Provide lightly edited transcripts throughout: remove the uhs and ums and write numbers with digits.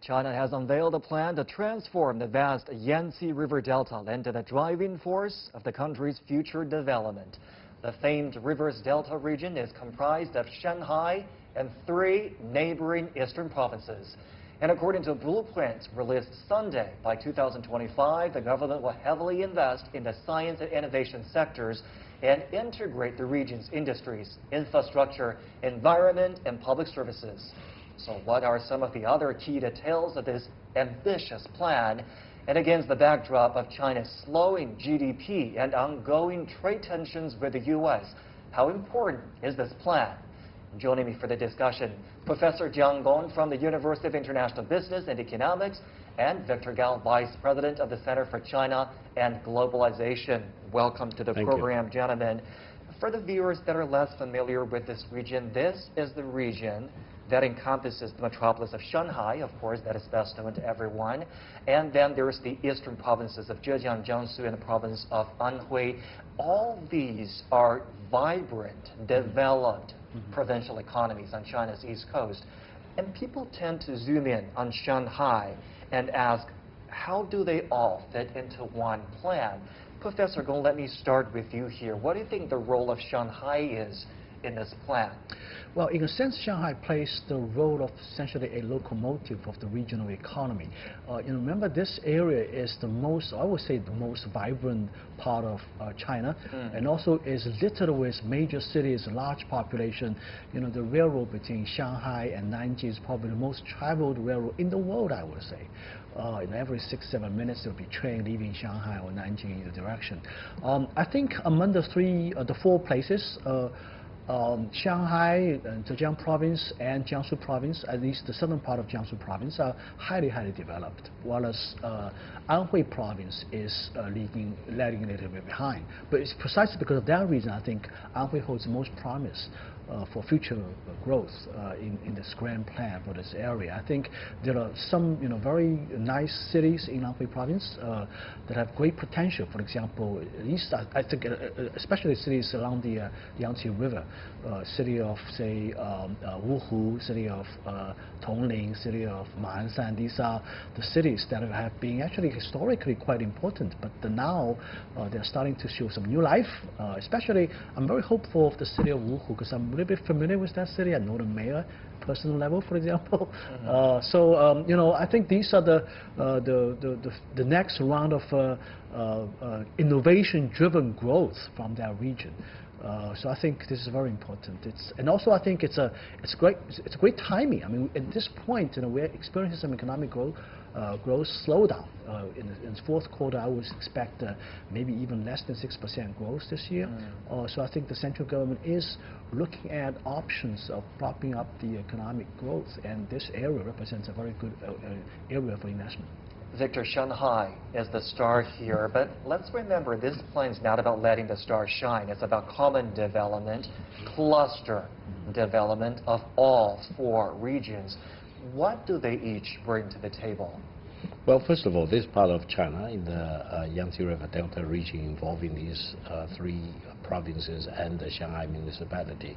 China has unveiled a plan to transform the vast Yangtze River Delta into the driving force of the country's future development. The famed river's delta region is comprised of Shanghai and 3 neighboring eastern provinces. And according to a blueprint released Sunday, by 2025, the government will heavily invest in the science and innovation sectors and integrate the region's industries, infrastructure, environment, and public services. So what are some of the other key details of this ambitious plan? And against the backdrop of China's slowing GDP and ongoing trade tensions with the U.S., how important is this plan? Joining me for the discussion, Professor Gong from the University of International Business and Economics, and Victor Gao, Vice President of the Center for China and Globalization. Welcome to the program, gentlemen. For the viewers that are less familiar with this region, this is the region that encompasses the metropolis of Shanghai, of course, that is best known to everyone. And then there's the eastern provinces of Zhejiang, Jiangsu, and the province of Anhui. All these are vibrant, developed provincial economies on China's east coast. And people tend to zoom in on Shanghai and ask, how do they all fit into one plan? Professor Gong, let me start with you here. What do you think the role of Shanghai is in this plan? Well, in a sense, Shanghai plays the role of essentially a locomotive of the regional economy. Remember, this area is the most, I would say, the most vibrant part of China, and also is littered with major cities, large population. The railroad between Shanghai and Nanjing is probably the most traveled railroad in the world, I would say. Every 6-7 minutes there will be a train leaving Shanghai or Nanjing in either direction. I think among the 4 places, Shanghai, Zhejiang province, and Jiangsu province, at least the southern part of Jiangsu province, are highly developed, whereas Anhui province is lagging a little bit behind. But it's precisely because of that reason I think Anhui holds the most promise for future growth in this grand plan for this area. I think there are some very nice cities in Anhui province that have great potential. For example, east, I think especially cities along the Yangtze River, city of say Wuhu, city of Tongling, city of Ma'anshan. These are the cities that have been actually historically quite important, but now they're starting to show some new life. Especially, I'm very hopeful of the city of Wuhu because I'm a little bit familiar with that city. I know the mayor, personal level, for example. I think these are the next round of innovation-driven growth from that region. So I think this is very important. And also I think it's great timing. I mean, at this point, we're experiencing some economic growth slowdown. In the fourth quarter, I would expect maybe even less than 6% growth this year. So I think the central government is looking at options of propping up the economic growth, and this area represents a very good area for investment. Victor, Shanghai is the star here, but let's remember this plan is not about letting the stars shine. It's about common development, cluster development of all 4 regions. What do they each bring to the table? Well, first of all, this part of China in the Yangtze River Delta region involving these 3 provinces and the Shanghai municipality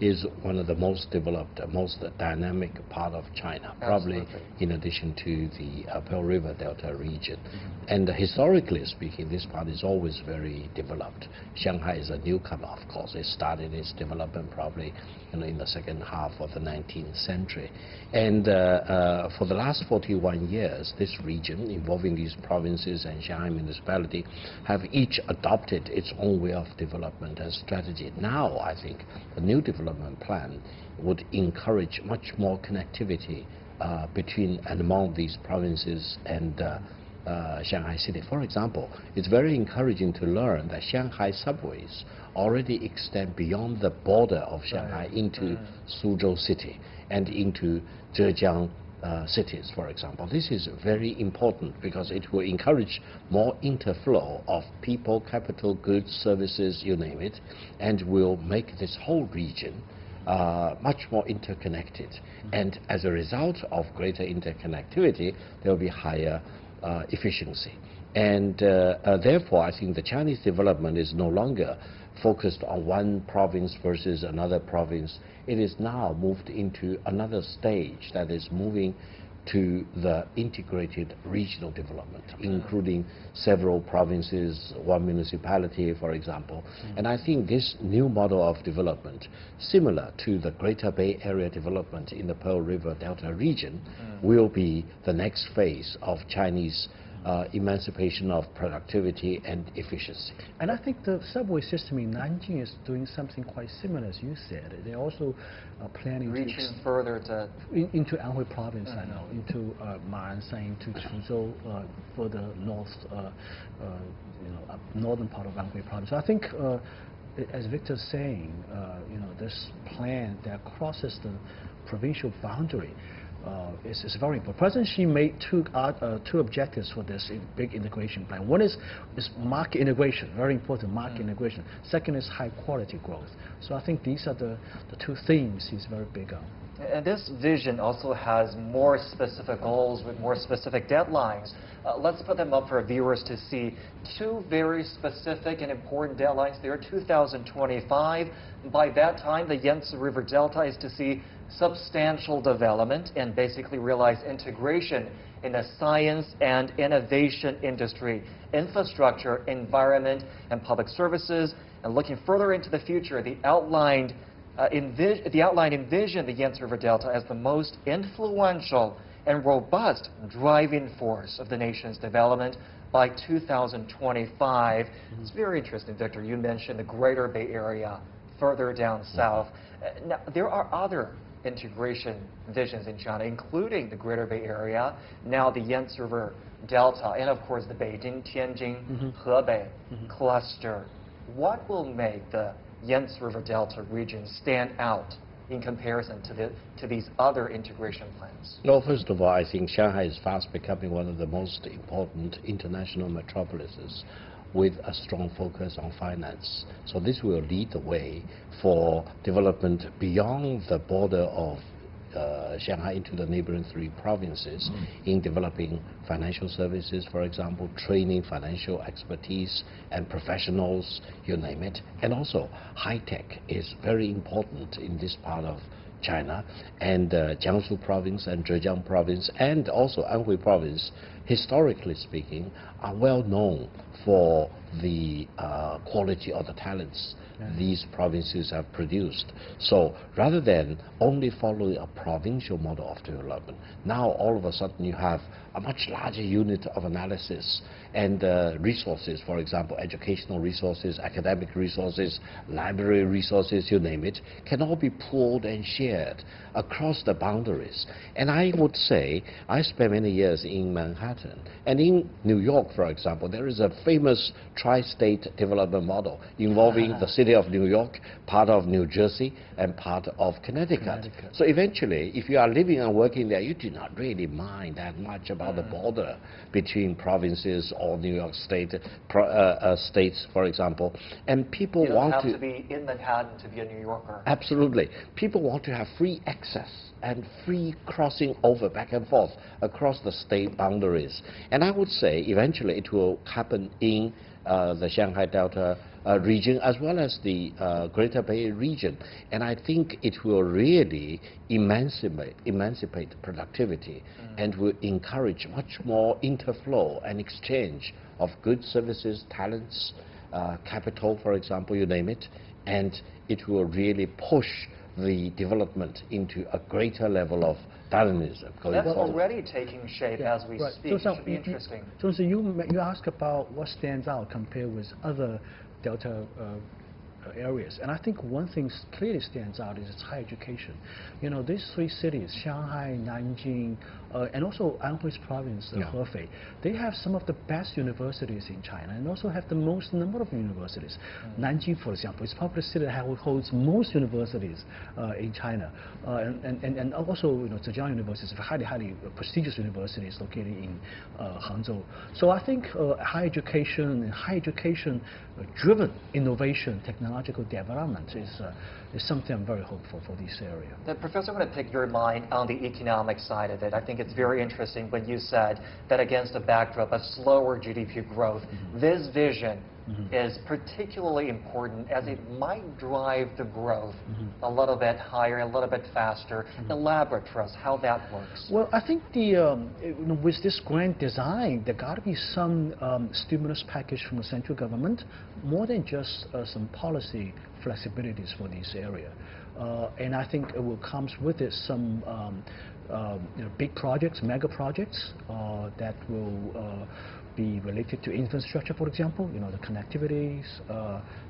is one of the most developed, most dynamic part of China, probably in addition to the Pearl River Delta region. And historically speaking, this part is always very developed. Shanghai is a newcomer, of course. It started its development probably in the second half of the 19th century. And for the last 41 years, this region involving these provinces and Shanghai municipality have each adopted its own way of development and strategy. Now, I think the new development plan would encourage much more connectivity between and among these provinces and Shanghai City. For example, it's very encouraging to learn that Shanghai subways already extend beyond the border of Shanghai into Suzhou City and into Zhejiang cities, for example. This is very important because it will encourage more interflow of people, capital, goods, services, you name it, and will make this whole region much more interconnected. And as a result of greater interconnectivity, there will be higher efficiency. And therefore, I think the Chinese development is no longer focused on one province versus another province. It is now moved into another stage that is moving to the integrated regional development, including several provinces, one municipality, for example. And I think this new model of development, similar to the Greater Bay Area development in the Pearl River Delta region, will be the next phase of Chinese emancipation of productivity and efficiency. And I think the subway system in Nanjing is doing something quite similar, as you said. They're also planning reaching further to into Anhui province, I know, into Ma'anshan, into Chuzhou, further north, up northern part of Anhui province. So I think, as Victor's saying, this plan that crosses the provincial boundary is very important. President Xi made two objectives for this big integration plan. One is market integration, very important market integration. Second is high quality growth. So I think these are the two themes he's very big on. And this vision also has more specific goals with more specific deadlines. Let's put them up for viewers to see. Two very specific and important deadlines there. 2025. By that time, the Yangtze River Delta is to see substantial development and basically realize integration in the science and innovation industry, infrastructure, environment, and public services. And looking further into the future, the outline envisioned the Yangtze River Delta as the most influential and robust driving force of the nation's development by 2025. It's very interesting, Victor. You mentioned the Greater Bay Area further down south. Now, there are other integration visions in China, including the Greater Bay Area, now the Yangtze River Delta, and of course the Beijing-Tianjin-Hebei cluster. What will make the Yangtze River Delta region stand out in comparison to these other integration plans? No, first of all, I think Shanghai is fast becoming one of the most important international metropolises with a strong focus on finance. So this will lead the way for development beyond the border of Shanghai into the neighboring three provinces in developing financial services, for example, training financial expertise and professionals, you name it. And also high-tech is very important in this part of China, and Jiangsu province and Zhejiang province and also Anhui province, historically speaking, are well known for the quality of the talents these provinces have produced. So rather than only following a provincial model of development, now all of a sudden you have a much larger unit of analysis and resources, for example, educational resources, academic resources, library resources, you name it, can all be pooled and shared across the boundaries. And I would say, I spent many years in Manhattan, and in New York, for example, there is a famous tri-state development model involving the city of New York, part of New Jersey, and part of Connecticut. So eventually, if you are living and working there, you do not really mind that much about the border between provinces or New York State, states, for example. And people want to be in Manhattan to be a New Yorker. Absolutely. People want to have free access and free crossing over back and forth across the state boundaries. And I would say eventually it will happen in the Shanghai Delta region as well as the Greater Bay region. And I think it will really emancipate productivity and will encourage much more interflow and exchange of goods, services, talents, capital, for example, you name it. And it will really push the development into a greater level of dynamism. That's already taking shape as we speak. It should be interesting. So you ask about what stands out compared with other Delta areas, and I think one thing clearly stands out is its high education. You know, these three cities, Shanghai, Nanjing, and also Anhui's province, Hefei, they have some of the best universities in China and also have the most number of universities. Nanjing, for example, is probably the city that holds most universities in China, and also Zhejiang University is a highly prestigious university located in Hangzhou. So I think high education driven innovation, technological development is something I'm very hopeful for this area. Professor, I want to pick your mind on the economic side of it. I think it's very interesting when you said that against a backdrop of slower GDP growth, this vision is particularly important as it might drive the growth a little bit higher, a little bit faster. Elaborate for us how that works. Well, I think with this grand design, there got to be some stimulus package from the central government, more than just some policy flexibilities for this area. And I think it will come with it some big projects, mega projects that will be related to infrastructure, for example, the connectivities,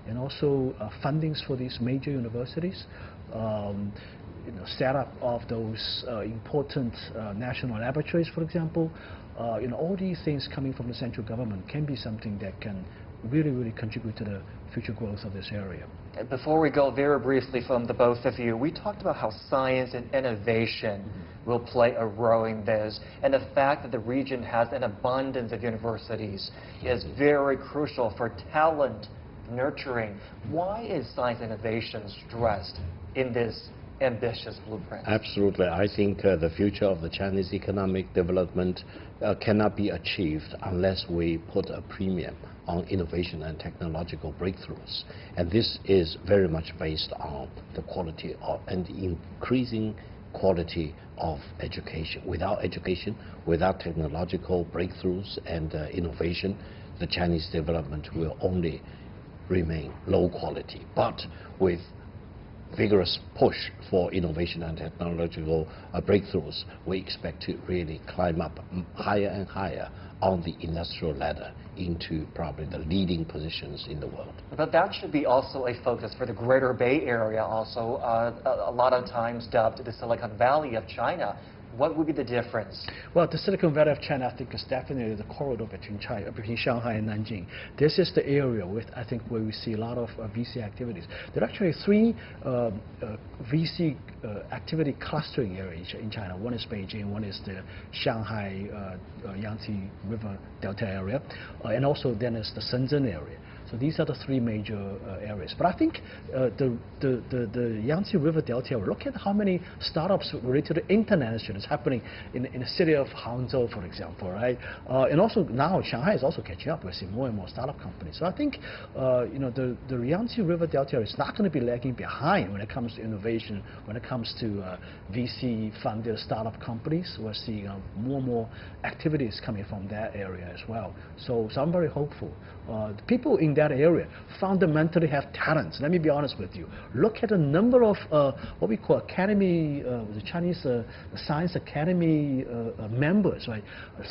and also fundings for these major universities. Setup of those important national laboratories, for example. All these things coming from the central government can be something that can really contribute to the future growth of this area. Before we go, very briefly from the both of you, we talked about how science and innovation will play a role in this, and the fact that the region has an abundance of universities is very crucial for talent nurturing. Why is science and innovation stressed in this ambitious blueprint? Absolutely. I think the future of the Chinese economic development cannot be achieved unless we put a premium on innovation and technological breakthroughs. And this is very much based on the quality of and increasing quality of education. Without technological breakthroughs and innovation, the Chinese development will only remain low quality. But with vigorous push for innovation and technological breakthroughs, we expect to really climb up higher and higher on the industrial ladder into probably the leading positions in the world. But that should be also a focus for the Greater Bay Area also, a lot of times dubbed the Silicon Valley of China. What would be the difference? Well, the Silicon Valley of China, I think, is definitely the corridor between Shanghai and Nanjing. This is the area I think where we see a lot of VC activities. There are actually three VC activity clustering areas in China. One is Beijing, one is the Shanghai Yangtze River Delta area, and also then is the Shenzhen area. So these are the three major areas. But I think the Yangtze River Delta area, look at how many startups related to internet is happening in the city of Hangzhou, for example, right? And also now Shanghai is also catching up. We're seeing more and more startup companies. So I think the Yangtze River Delta area is not going to be lagging behind when it comes to innovation, when it comes to VC-funded startup companies. We're seeing more and more activities coming from that area as well. So I'm very hopeful. The people in that area fundamentally have talents. Let me be honest with you. Look at the number of what we call academy, the Chinese Science Academy members, right?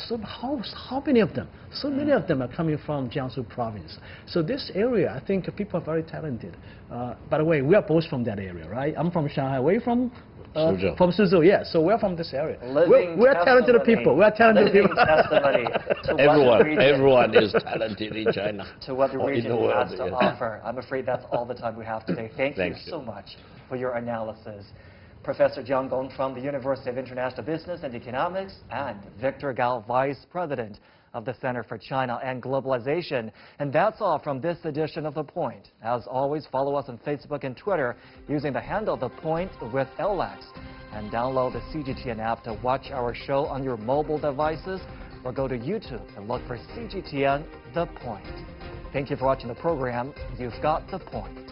So how many of them? So many of them are coming from Jiangsu province. So this area, I think people are very talented. By the way, we are both from that area, right? I'm from Shanghai. Where are you from? Suzhou. From Suzhou, yeah. So we're from this area. We're talented people. We're talented people. Testimony to everyone is talented in China. To what the region has to offer. I'm afraid that's all the time we have today. Thank you so much for your analysis. Professor Gong from the University of International Business and Economics, and Victor Gao, Vice President of the Center for China and Globalization. And that's all from this edition of The Point. As always, follow us on Facebook and Twitter using the handle The Point with LX. And download the CGTN app to watch our show on your mobile devices, or go to YouTube and look for CGTN The Point. Thank you for watching the program. You've got The Point.